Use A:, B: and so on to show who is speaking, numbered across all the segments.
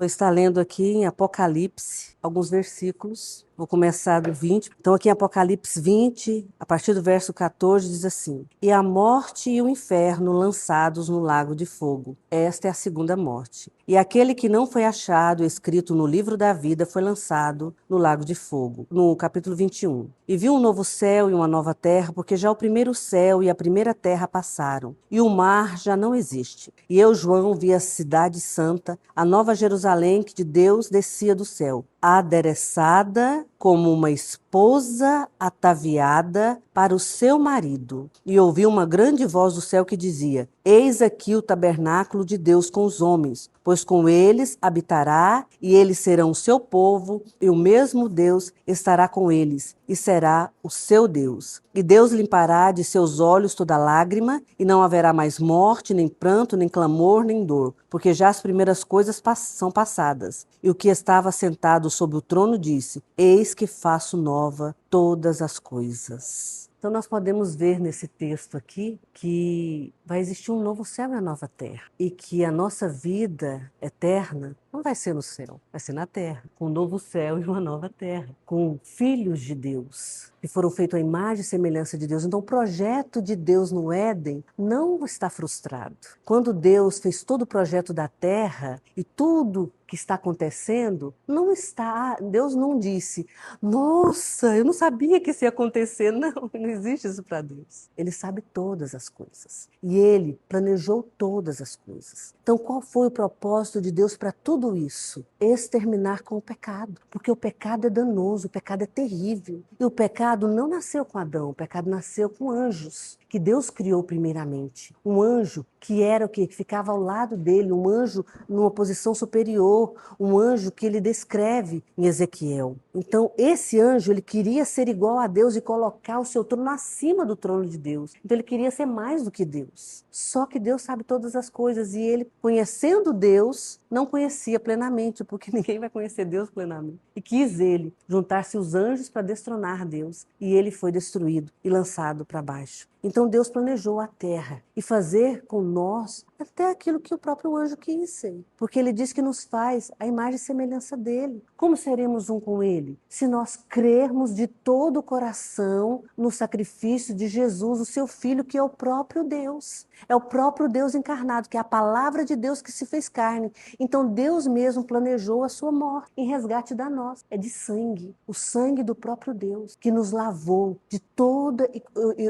A: Vou estar lendo aqui em Apocalipse alguns versículos. Vou começar do 20. Então, aqui em Apocalipse 20, a partir do verso 14, diz assim: E a morte e o inferno lançados no lago de fogo. Esta é a segunda morte. E aquele que não foi achado escrito no livro da vida foi lançado no lago de fogo. No capítulo 21. E viu um novo céu e uma nova terra, porque já o primeiro céu e a primeira terra passaram, e o mar já não existe. E eu, João, vi a cidade santa, a nova Jerusalém, que de Deus descia do céu, adereçada como uma esposa ataviada para o seu marido. E ouvi uma grande voz do céu que dizia: Eis aqui o tabernáculo de Deus com os homens, pois com eles habitará, e eles serão o seu povo, e o mesmo Deus estará com eles, e será o seu Deus. E Deus limpará de seus olhos toda lágrima, e não haverá mais morte, nem pranto, nem clamor, nem dor, porque já as primeiras coisas são passadas. E o que estava sentado sobre o trono disse: Eis que faço nova todas as coisas. Então nós podemos ver nesse texto aqui que vai existir um novo céu e uma nova terra. E que a nossa vida eterna não vai ser no céu, vai ser na terra, com um novo céu e uma nova terra, com filhos de Deus, que foram feitos à imagem e semelhança de Deus. Então o projeto de Deus no Éden não está frustrado. Quando Deus fez todo o projeto da terra e tudo que está acontecendo, não está, Deus não disse: nossa, eu não sabia que isso ia acontecer. Não, não existe isso para Deus. Ele sabe todas as coisas. E ele planejou todas as coisas. Então, qual foi o propósito de Deus para tudo isso? Exterminar com o pecado. Porque o pecado é danoso, o pecado é terrível. E o pecado não nasceu com Adão, o pecado nasceu com anjos, que Deus criou primeiramente. Um anjo que era o quê? Que ficava ao lado dele, um anjo numa posição superior, um anjo que ele descreve em Ezequiel. Então, esse anjo, ele queria ser igual a Deus e colocar o seu trono acima do trono de Deus. Então, ele queria ser mais do que Deus. Só que Deus sabe todas as coisas e ele, conhecendo Deus, não conhecia plenamente, porque ninguém vai conhecer Deus plenamente. E quis ele juntar-se os anjos para destronar Deus. E ele foi destruído e lançado para baixo. Então Deus planejou a terra e fazer com nós até aquilo que o próprio anjo quis ser. Porque ele diz que nos faz a imagem e semelhança dele. Como seremos um com ele? Se nós crermos de todo o coração no sacrifício de Jesus, o seu Filho, que é o próprio Deus. É o próprio Deus encarnado, que é a palavra de Deus que se fez carne. Então Deus mesmo planejou a sua morte em resgate da nossa. É de sangue, o sangue do próprio Deus, que nos lavou de todo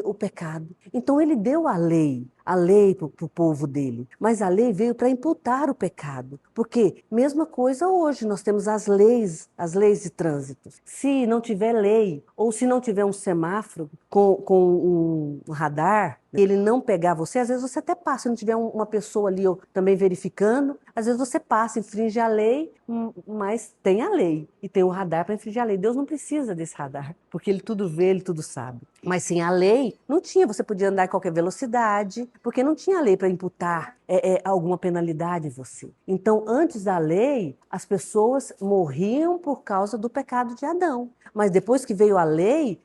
A: o pecado. Então ele deu a lei para o povo dele, mas a lei veio para imputar o pecado, porque mesma coisa hoje, nós temos as leis de trânsito. Se não tiver lei, ou se não tiver um semáforo com um radar, ele não pegar você, às vezes você até passa, se não tiver uma pessoa ali também verificando, às vezes você passa, infringe a lei, mas tem a lei e tem o radar para infringir a lei. Deus não precisa desse radar, porque ele tudo vê, ele tudo sabe. Mas sem a lei, não tinha, você podia andar em qualquer velocidade, porque não tinha lei para imputar alguma penalidade em você. Então, antes da lei, as pessoas morriam por causa do pecado de Adão. Mas depois que veio a lei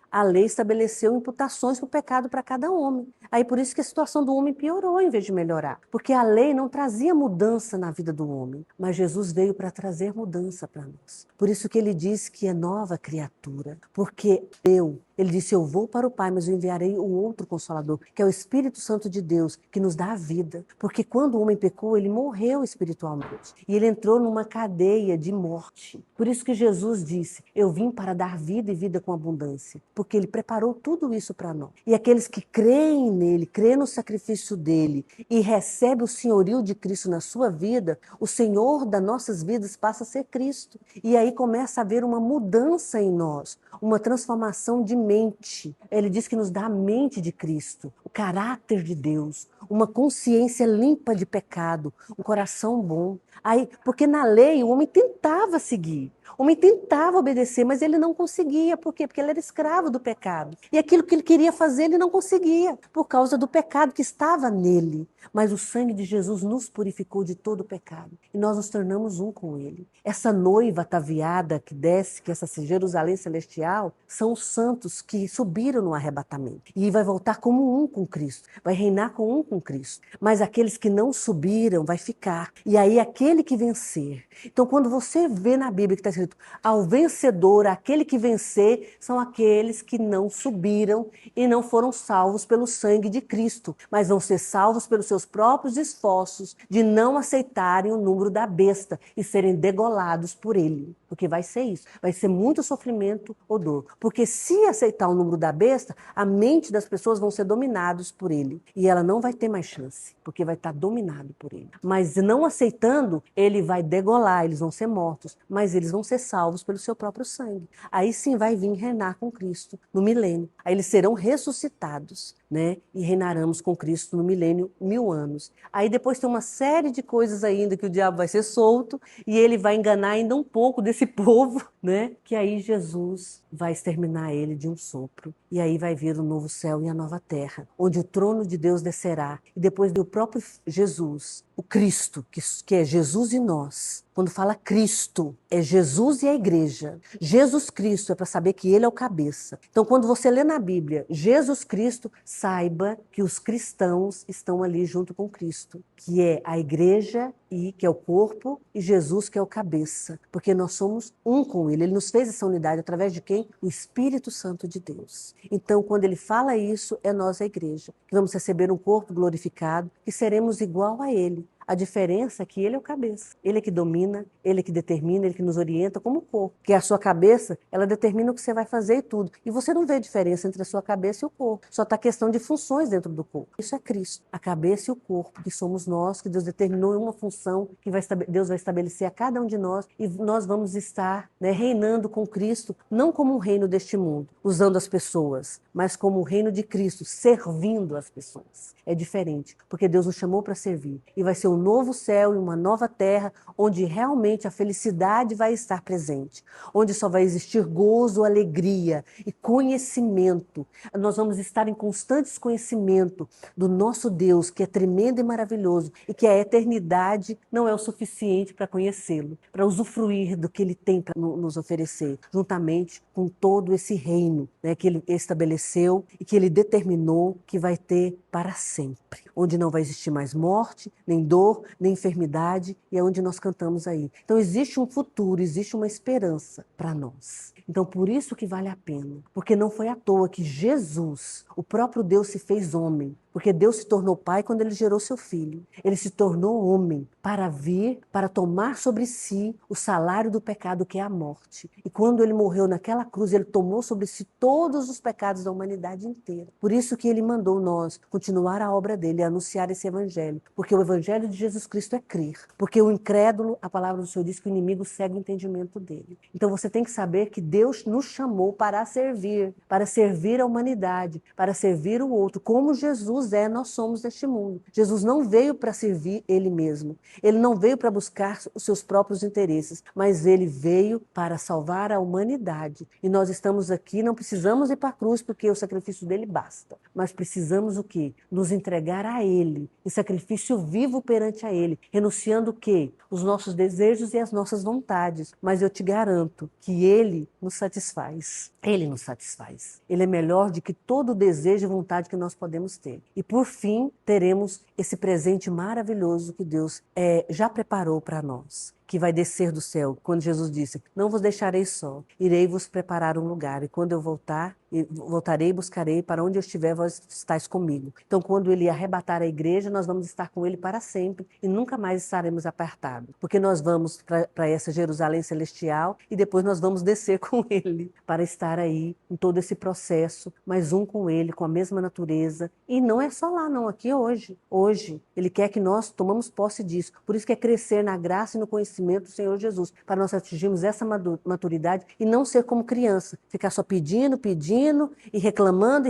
A: estabeleceu imputações para o pecado para cada homem. Aí por isso que a situação do homem piorou em vez de melhorar. Porque a lei não trazia mudança na vida do homem, mas Jesus veio para trazer mudança para nós. Por isso que ele diz que é nova criatura, porque ele disse: eu vou para o Pai, mas eu enviarei um outro Consolador, que é o Espírito Santo de Deus, que nos dá a vida. Porque quando o homem pecou, ele morreu espiritualmente. E ele entrou numa cadeia de morte. Por isso que Jesus disse: eu vim para dar vida e vida com abundância. Porque ele preparou tudo isso para nós. E aqueles que creem nele, creem no sacrifício dele e recebem o senhorio de Cristo na sua vida, o Senhor das nossas vidas passa a ser Cristo. E aí começa a haver uma mudança em nós, uma transformação de mente. Ele diz que nos dá a mente de Cristo, o caráter de Deus, uma consciência limpa de pecado, um coração bom. Aí, porque na lei o homem tentava seguir. O homem tentava obedecer, mas ele não conseguia. Por quê? Porque ele era escravo do pecado. E aquilo que ele queria fazer, ele não conseguia, por causa do pecado que estava nele. Mas o sangue de Jesus nos purificou de todo o pecado. E nós nos tornamos um com ele. Essa noiva ataviada que desce, que essa Jerusalém celestial, são os santos que subiram no arrebatamento. E vai voltar como um com Cristo. Vai reinar com um com Cristo. Mas aqueles que não subiram, vai ficar. E aí aquele que vencer. Então quando você vê na Bíblia que está escrito, ao vencedor, aquele que vencer, são aqueles que não subiram e não foram salvos pelo sangue de Cristo, mas vão ser salvos pelos seus próprios esforços de não aceitarem o número da besta e serem degolados por ele. Porque vai ser isso, vai ser muito sofrimento ou dor. Porque se aceitar o número da besta, a mente das pessoas vão ser dominadas por ele. E ela não vai ter mais chance, porque vai estar dominado por ele. Mas não aceitando, ele vai degolar, eles vão ser mortos, mas eles vão ser salvos pelo seu próprio sangue. Aí sim vai vir reinar com Cristo no milênio. Aí eles serão ressuscitados, né? E reinaremos com Cristo no milênio 1000 anos. Aí depois tem uma série de coisas ainda que o diabo vai ser solto e ele vai enganar ainda um pouco desse povo, né? Que aí Jesus vai exterminar ele de um sopro. E aí vai vir o novo céu e a nova terra, onde o trono de Deus descerá. E depois do próprio Jesus, o Cristo, que é Jesus e nós. Quando fala Cristo, é Jesus e a igreja. Jesus Cristo é para saber que ele é o cabeça. Então, quando você lê na Bíblia Jesus Cristo, saiba que os cristãos estão ali junto com Cristo, que é a igreja, e que é o corpo, e Jesus, que é o cabeça. Porque nós somos um com ele. Ele nos fez essa unidade através de quem? O Espírito Santo de Deus. Então, quando ele fala isso, é nós a igreja, que vamos receber um corpo glorificado, que seremos igual a ele. A diferença é que ele é o cabeça. Ele é que domina, ele é que determina, ele que nos orienta como corpo. Que a sua cabeça, ela determina o que você vai fazer e tudo. E você não vê diferença entre a sua cabeça e o corpo. Só está questão de funções dentro do corpo. Isso é Cristo. A cabeça e o corpo, que somos nós, que Deus determinou em uma função que Deus vai estabelecer a cada um de nós. E nós vamos estar, né, reinando com Cristo, não como um reino deste mundo, usando as pessoas, mas como o reino de Cristo, servindo as pessoas. É diferente, porque Deus nos chamou para servir. E vai ser um novo céu e uma nova terra, onde realmente a felicidade vai estar presente, onde só vai existir gozo, alegria e conhecimento. Nós vamos estar em constante conhecimento do nosso Deus, que é tremendo e maravilhoso, e que a eternidade não é o suficiente para conhecê-lo, para usufruir do que ele tem para nos oferecer, juntamente com todo esse reino, né, que ele estabeleceu e que ele determinou que vai ter para sempre, onde não vai existir mais morte, nem dor, nem enfermidade, e é onde nós cantamos aí. Então existe um futuro, existe uma esperança para nós. Então por isso que vale a pena, porque não foi à toa que Jesus, o próprio Deus, se fez homem, porque Deus se tornou pai quando ele gerou seu filho. Ele se tornou homem para vir, para tomar sobre si o salário do pecado, que é a morte. E quando ele morreu naquela cruz, ele tomou sobre si todos os pecados da humanidade inteira. Por isso que ele mandou nós continuar a obra dele, anunciar esse evangelho. Porque o evangelho de Jesus Cristo é crer. Porque o incrédulo, a palavra do Senhor diz que o inimigo cega o entendimento dele. Então você tem que saber que Deus nos chamou para servir a humanidade, para servir o outro, como Jesus nós somos deste mundo. Jesus não veio para servir ele mesmo. Ele não veio para buscar os seus próprios interesses, mas ele veio para salvar a humanidade. E nós estamos aqui, não precisamos ir para a cruz, porque o sacrifício dele basta. Mas precisamos o quê? Nos entregar a ele, em sacrifício vivo perante a ele, renunciando o quê? Os nossos desejos e as nossas vontades. Mas eu te garanto que ele nos satisfaz. Ele nos satisfaz. Ele é melhor do que todo desejo e vontade que nós podemos ter. E por fim, teremos esse presente maravilhoso que Deus já preparou para nós, que vai descer do céu, quando Jesus disse: não vos deixarei só, irei vos preparar um lugar, e quando eu voltarei e buscarei, para onde eu estiver, vós estáis comigo. Então, quando ele arrebatar a igreja, nós vamos estar com ele para sempre, e nunca mais estaremos apartados, porque nós vamos para essa Jerusalém celestial, e depois nós vamos descer com ele, para estar aí, em todo esse processo, mas um com ele, com a mesma natureza, e não é só lá não, aqui hoje, ele quer que nós tomamos posse disso, por isso que é crescer na graça e no conhecimento conhecimento do Senhor Jesus, para nós atingirmos essa maturidade e não ser como criança, ficar só pedindo, pedindo e reclamando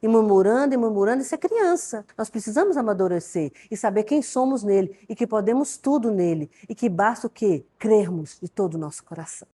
A: e murmurando. Isso é criança. Nós precisamos amadurecer e saber quem somos nele e que podemos tudo nele e que basta o quê? Crermos de todo o nosso coração.